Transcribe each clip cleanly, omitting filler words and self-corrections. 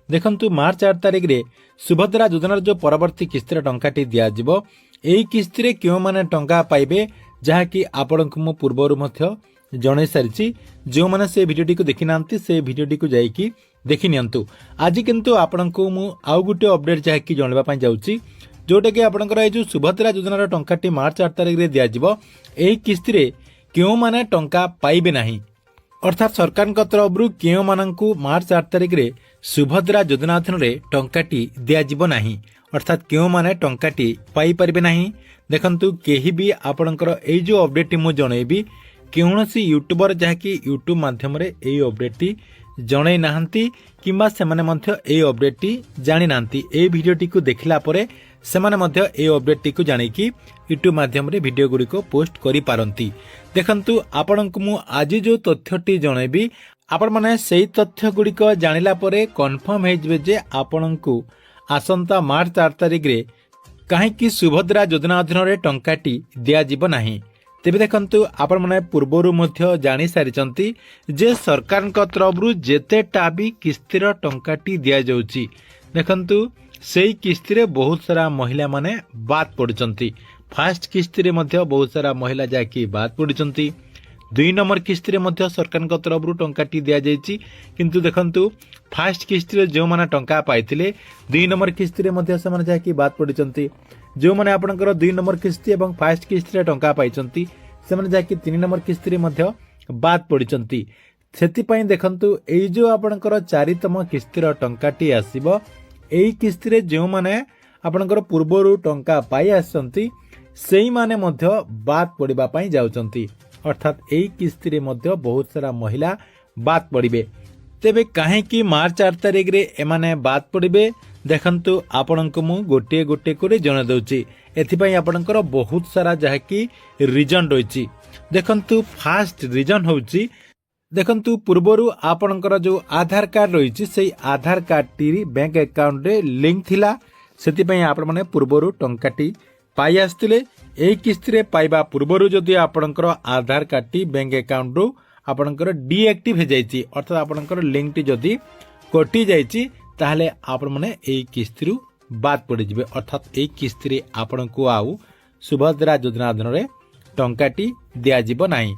देखंतु मार्च 8 तारिख रे सुभद्रा योजनार जो परवर्ती किस्तिर टंकाटी दियाजिबो एई किस्तिरे क्यों माने टंका पाइबे जहाँकि आपनको मु पूर्वरु मध्य जणै सारिछि। जो माने से भिडियोटी को देखि नांती से भिडियोटी को जाईकि देखि नियंतु। आज किंतु आपनको मु आउ गुटे अपडेट जहाँकि जणैबा पई जाउछि जोटा कि आपनकर ए जो सुभद्रा योजनार टंकाटी मार्च 8 तारिख रे दियाजिबो एई किस्तिरे क्यों माने टंका पाइबे नाही। अर्थात सरकार तरफ क्यों मानू मार्च 8 तारिख रे सुभद्रा योजना अधीन टंकाटी दिज्व ना अर्थात क्यों माने टंकाटी पाई परिबे नाही। देखंतु केही भी आपणकर ए जो अपडेट मु जनइबी कौनसी यूट्यूबर जहाँकि यूट्यूब माध्यम रे ए अपडेट जणै नाहंती किंबा सेमाने मध्य ए अपडेट जानि नाहंती। ए भिडियोटी को देखिला परे सेमाने मध्य ए अपडेट को जानिकी यूट्यूब माध्यम रे वीडियो गुडी को पोस्ट करि पारंती। देखंतु आपणଙ୍କୁ मु आज जो तथ्यटी जनइबी आपण माने सेही तथ्य गुडी को जानिला परे कन्फर्म हे जबे जे आपणଙ୍କୁ आसंता मार्च 8 तारिख रे काहे कि सुभद्रा योजना अधीन रे टंकाटी दिया जिवो नाही। तेबे देखंतु आपण माने पूर्वरु मध्य जानि सारिचंती जे सरकार तरफरु जेतेटा भी किस्तिर टंकाटी दिया जाउची। देखंतु सेही किस्तिरे बहुत सारा महिला माने बात पड़ुचंती। फास्ट किस्तिरे मध्य बहुत सारा महिला जाकी बात पड़ुचंती। 2 नंबर किस्तिरे मध्य सरकार तरफरु टंकाटी दिया जायछि किंतु देखंतु फास्ट किस्तिरे जो माने टंका पाइथिले 2 नंबर किस्तिरे मध्य से माने जाकी बात पड़ुचंती। जो माने आपनकर 2 नंबर किस्ति एवं फास्ट किस्तिरे टंका पाइचंती से माने जाकी 3 नंबर किस्तिरे मध्य बात पड़ुचंती। सेति पई देखंतु एई जो आपनकर 4तम किस्तिर टंकाटी आसीबो एई किस्तिरे जो माने आपनकर पूर्वरु टंका पाई आसंती सेई माने मध्य बात पड़िबा पई जाउचंती। अर्थात एई किस्तिरे मध्य बहुत सारा महिला बात पड़िबे। तेबे काहे कि मार्च 8 तारिख रे एमाने बात पड़िबे देखंतु आपनको मु गोटे गोटे करे जण दउची। एथि पई आपनकर बहुत सारा जहाँकि रीजन रहिछि। देखंतु फास्ट रीजन होउची देखंतु पूर्वरु आपनकर जो आधार कार्ड रहिछि सेई आधार कार्ड टी बैंक अकाउंट रे लिंक थिला सेति पई आपण माने पूर्वरु टंकाटी पाई आस्तिले। एई किस्तिरे पाइबा पूर्वरु जदि आपनकर आधार कार्ड टी बैंक अकाउंट रो आपनकर डीएक्टिव हे जाईछि अर्थात आपनकर लिंक टी जदि कटि जाईछि ताहले आपण माने एई किस्तिरु बात पड़ि जिवे। अर्थात एई किस्तिरे आपनको आउ सुभद्रा योजना अधीन रे टंकाटी दिया जिवो नाही।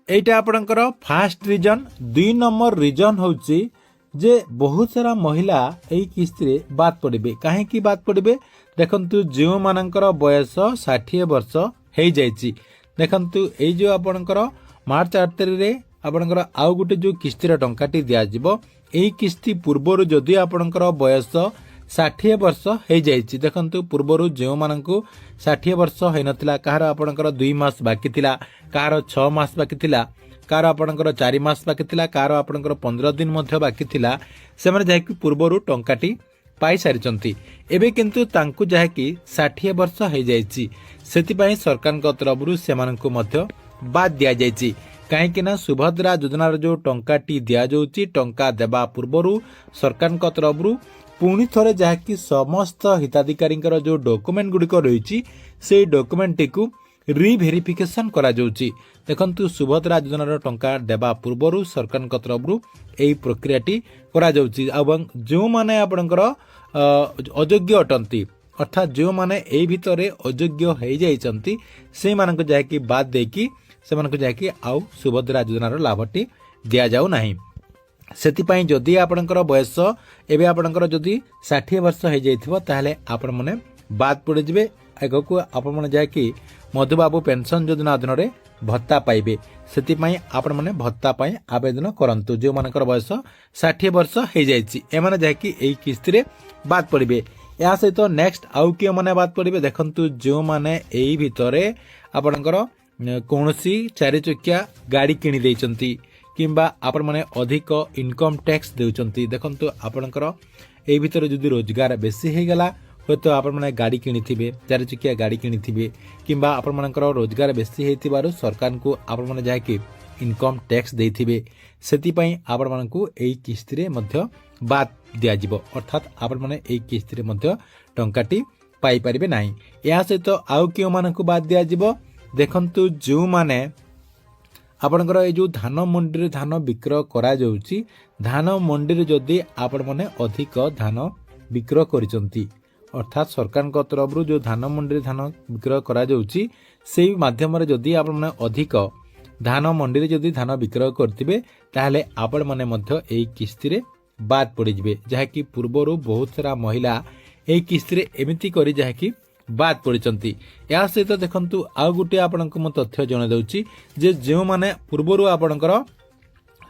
एटा आपनकर फास्ट रीजन। 2 नंबर रीजन होउची जे बहुत सारा महिला एई किस्तिरे बात पड़िबे। काहे की बात पड़िबे देखंतु जो मानकर बयस 60 वर्ष हे जाईची। देखंतु एई जो आपनकर मार्च 8 तारिख रे आपनकर आउ गुटे जो किस्तिर टंकाटी दिया जिवो एई किस्ती पूर्वरु जदि आपनकर बयस 60 वर्ष हे जाईची। देखंतु पूर्वरु जो मानकु 60 वर्ष हे नथिला काहार आपनकर 2 मास बाकी थिला काहार 6 मास बाकी थिला काहार आपनकर 4 मास बाकी थिला काहार आपनकर 15 दिन मध्य बाकी थिला से माने जाकी पूर्वरु टंकाटी पाई सारिचंती। एबे किंतु तांकु जाकी 60 वर्ष हे जाईची सेति पई सरकार को तरफरु सेमानकु मध्य बात दिया जाईची। काहे कि ना सुभद्रा योजनार जो टंकाटी दिया जाउची टंका देबा पूर्वरु सरकार को तरफरु पुणी थरे जाकी समस्त हिताधिकारी जो डॉक्यूमेंट गुड़िक रही से डॉक्यूमेंट टी रिभेरिफिकेशन करा जाउची। देखंतु सुभद्रा योजनार टंका देबा पूर्वरु सरकार तरफरु एई प्रक्रियाटी करा जाउची एवं जो माने आपनकर अयोग्य अटंती अर्थात जो माने एई भितरे अयोग्य हे जाइचंती से मानक जाकी बात देकी से मानक जाकी आउ सुभद्रा योजनार लाभटी दिया जाउ नाही। सेतिपाई जदि आपनकर बयस एबे आपनकर जदि 60 वर्ष हे जाइथिबो ताहले आपण माने बात पड़े जिवे। आगको आपण माने जाकी मधुबाबू पेंशन योजना अधीन रे भत्ता पाइबे। सेतिपाई आपण माने भत्ता पाई आवेदन करंतु जो मानकर बयस 60 वर्ष हे जाइछि एमाने जाकी एई किस्तिरे बात पड़िबे। या सहित नेक्स्ट आउ के माने बात पड़िबे देखंतु जो माने एई भितरे आपनकर कोनोसी 4 चकिया गाड़ी किनि दैचंती किंबा आपण माने अधिक इनकम टैक्स देउचंती। देखंतु आपनकर एई भितरे जदि रोजगार बेसी हे गला होतो आपण माने गाड़ी किनिथिबे 4 चकिया गाड़ी किनिथिबे किंबा आपण मानकर रोजगार बेसी हेतिबारु सरकार को आपण माने जाकी इनकम टैक्स देथिबे सेति पई आपण मानकु एई किस्तिरे मध्य बात दिया जिवो। अर्थात आपण माने एई किस्तिरे मध्य टंकाटी पाई परिबे नाही। या सहित आउ कियो मानकु बात दिया जिवो देखंतु जो माने ଆପଣଙ୍କର ଏଇ ଯେଉଁ ଧାନ ମଣ୍ଡିରେ ଧାନ ବିକ୍ରୟ କରାଯାଉଛି, ଧାନ ମଣ୍ଡିରେ ଯଦି ଆପଣମାନେ ଅଧିକ ଧାନ ବିକ୍ରୟ କରିଛନ୍ତି, ଅର୍ଥାତ୍ ସରକାରଙ୍କ ତରଫରୁ ଯେଉଁ ଧାନ ମଣ୍ଡିରେ ଧାନ ବିକ୍ରୟ କରାଯାଉଛି ସେଇ ମାଧ୍ୟମରେ ଯଦି ଆପଣମାନେ ଅଧିକ ଧାନ ମଣ୍ଡିରେ ଯଦି ଧାନ ବିକ୍ରୟ କରିଥିବେ ତାହେଲେ ଆପଣମାନେ ମଧ୍ୟ ଏହି କିସ୍ତିରେ ବାଦ୍ ପଡ଼ିଯିବେ। ଯାହାକି ପୂର୍ବରୁ ବହୁତ ସାରା ମହିଳା ଏହି କିସ୍ତିରେ ଏମିତି କରି ଯାହାକି ବାଦ୍ ପଡ଼ିଛନ୍ତି। ଏହା ସହିତ ଦେଖନ୍ତୁ ଆଉ ଗୋଟିଏ ଆପଣଙ୍କୁ ମୁଁ ତଥ୍ୟ ଜଣାଇ ଦେଉଛି ଯେ ଯେଉଁମାନେ ପୂର୍ବରୁ ଆପଣଙ୍କର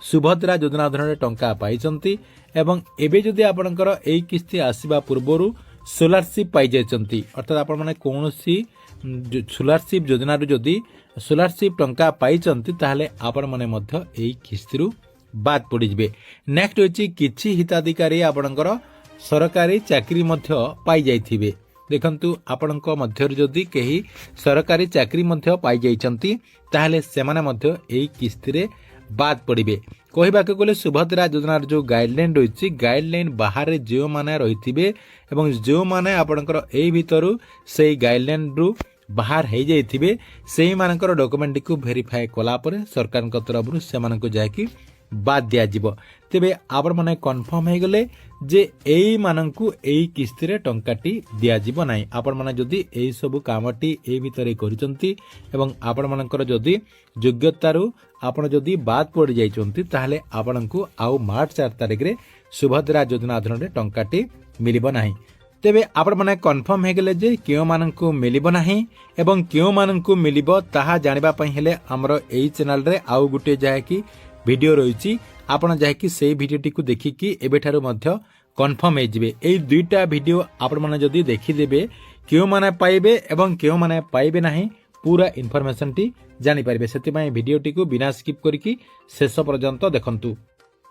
ସୁଭଦ୍ରା ଯୋଜନା ଅଧୀନରେ ଟଙ୍କା ପାଇଛନ୍ତି ଏବଂ ଏବେ ଯଦି ଆପଣଙ୍କର ଏହି କିସ୍ତି ଆସିବା ପୂର୍ବରୁ ସ୍କଲାରସିପ୍ ପାଇଯାଇଛନ୍ତି, ଅର୍ଥାତ୍ ଆପଣମାନେ କୌଣସି ସ୍କଲାରସିପ୍ ଯୋଜନାରୁ ଯଦି ସ୍କଲାରସିପ୍ ଟଙ୍କା ପାଇଛନ୍ତି ତାହେଲେ ଆପଣମାନେ ମଧ୍ୟ ଏହି କିସ୍ତିରୁ ବାଦ୍ ପଡ଼ିଯିବେ। ନେକ୍ସଟ ହେଉଛି କିଛି ହିତାଧିକାରୀ ଆପଣଙ୍କର ସରକାରୀ ଚାକିରି ମଧ୍ୟ ପାଇଯାଇଥିବେ। ଦେଖନ୍ତୁ ଆପଣଙ୍କ ମଧ୍ୟରୁ ଯଦି କେହି ସରକାରୀ ଚାକିରି ମଧ୍ୟ ପାଇଯାଇଛନ୍ତି ତାହେଲେ ସେମାନେ ମଧ୍ୟ ଏହି କିସ୍ତିରେ ବାଦ୍ ପଡ଼ିବେ। କହିବାକୁ ଗଲେ ସୁଭଦ୍ରା ଯୋଜନାର ଯେଉଁ ଗାଇଡଲାଇନ୍ ରହିଛି, ଗାଇଡଲାଇନ୍ ବାହାରେ ଯେଉଁମାନେ ରହିଥିବେ ଏବଂ ଯେଉଁମାନେ ଆପଣଙ୍କର ଏହି ଭିତରୁ ସେଇ ଗାଇଡଲାଇନ୍ରୁ ବାହାର ହୋଇଯାଇଥିବେ ସେଇମାନଙ୍କର ଡକୁମେଣ୍ଟଟିକୁ ଭେରିଫାଏ କଲା ପରେ ସରକାରଙ୍କ ତରଫରୁ ସେମାନଙ୍କୁ ଯାଇକି ବାଦ୍ ଦିଆଯିବ। ତେବେ ଆପଣମାନେ କନଫର୍ମ ହୋଇଗଲେ ଯେ ଏଇମାନଙ୍କୁ ଏହି କିସ୍ତିରେ ଟଙ୍କାଟି ଦିଆଯିବ ନାହିଁ। ଆପଣମାନେ ଯଦି ଏହିସବୁ କାମଟି ଏହି ଭିତରେ କରିଛନ୍ତି ଏବଂ ଆପଣମାନଙ୍କର ଯଦି ଯୋଗ୍ୟତାରୁ ଆପଣ ଯଦି ବାଦ୍ ପଡ଼ିଯାଇଛନ୍ତି ତାହେଲେ ଆପଣଙ୍କୁ ଆଉ ମାର୍ଚ୍ଚ 4 ତାରିଖରେ ସୁଭଦ୍ରା ଯୋଜନା ଅଧୀନରେ ଟଙ୍କାଟି ମିଳିବ ନାହିଁ। ତେବେ ଆପଣମାନେ କନଫର୍ମ ହୋଇଗଲେ ଯେ କେଉଁମାନଙ୍କୁ ମିଳିବ ନାହିଁ ଏବଂ କେଉଁମାନଙ୍କୁ ମିଳିବ ତାହା ଜାଣିବା ପାଇଁ ହେଲେ ଆମର ଏହି ଚ୍ୟାନେଲରେ ଆଉ ଗୋଟିଏ ଯାହାକି ଭିଡ଼ିଓ ରହିଛି, ଆପଣ ଯାହାକି ସେଇ ଭିଡ଼ିଓଟିକୁ ଦେଖିକି ଏବେଠାରୁ ମଧ୍ୟ କନଫର୍ମ ହେଇଯିବେ। ଏହି ଦୁଇଟା ଭିଡ଼ିଓ ଆପଣମାନେ ଯଦି ଦେଖିଦେବେ କେଉଁମାନେ ପାଇବେ ଏବଂ କେଉଁମାନେ ପାଇବେ ନାହିଁ ପୁରା ଇନଫର୍ମେସନଟି ଜାଣିପାରିବେ। ସେଥିପାଇଁ ଭିଡ଼ିଓଟିକୁ ବିନା ସ୍କିପ୍ କରିକି ଶେଷ ପର୍ଯ୍ୟନ୍ତ ଦେଖନ୍ତୁ।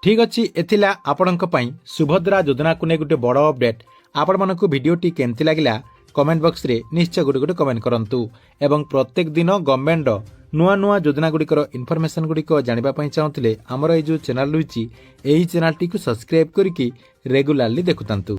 ଠିକ୍ ଅଛି, ଏଥିଲା ଆପଣଙ୍କ ପାଇଁ ସୁଭଦ୍ରା ଯୋଜନାକୁ ନେଇ ଗୋଟେ ବଡ଼ ଅପଡେଟ୍। ଆପଣମାନଙ୍କୁ ଭିଡ଼ିଓଟି କେମିତି ଲାଗିଲା କମେଣ୍ଟ ବକ୍ସରେ ନିଶ୍ଚୟ ଗୋଟେ କମେଣ୍ଟ କରନ୍ତୁ ଏବଂ ପ୍ରତ୍ୟେକ ଦିନ ଗଭର୍ଣ୍ଣମେଣ୍ଟର ନୂଆ ନୂଆ ଯୋଜନାଗୁଡ଼ିକର ଇନଫର୍ମେସନ୍ ଗୁଡ଼ିକ ଜାଣିବା ପାଇଁ ଚାହୁଁଥିଲେ ଆମର ଏହି ଯେଉଁ ଚ୍ୟାନେଲ୍ ରହିଛି ଏହି ଚ୍ୟାନେଲ୍ଟିକୁ ସବସ୍କ୍ରାଇବ୍ କରିକି ରେଗୁଲାରଲି ଦେଖୁଥାନ୍ତୁ।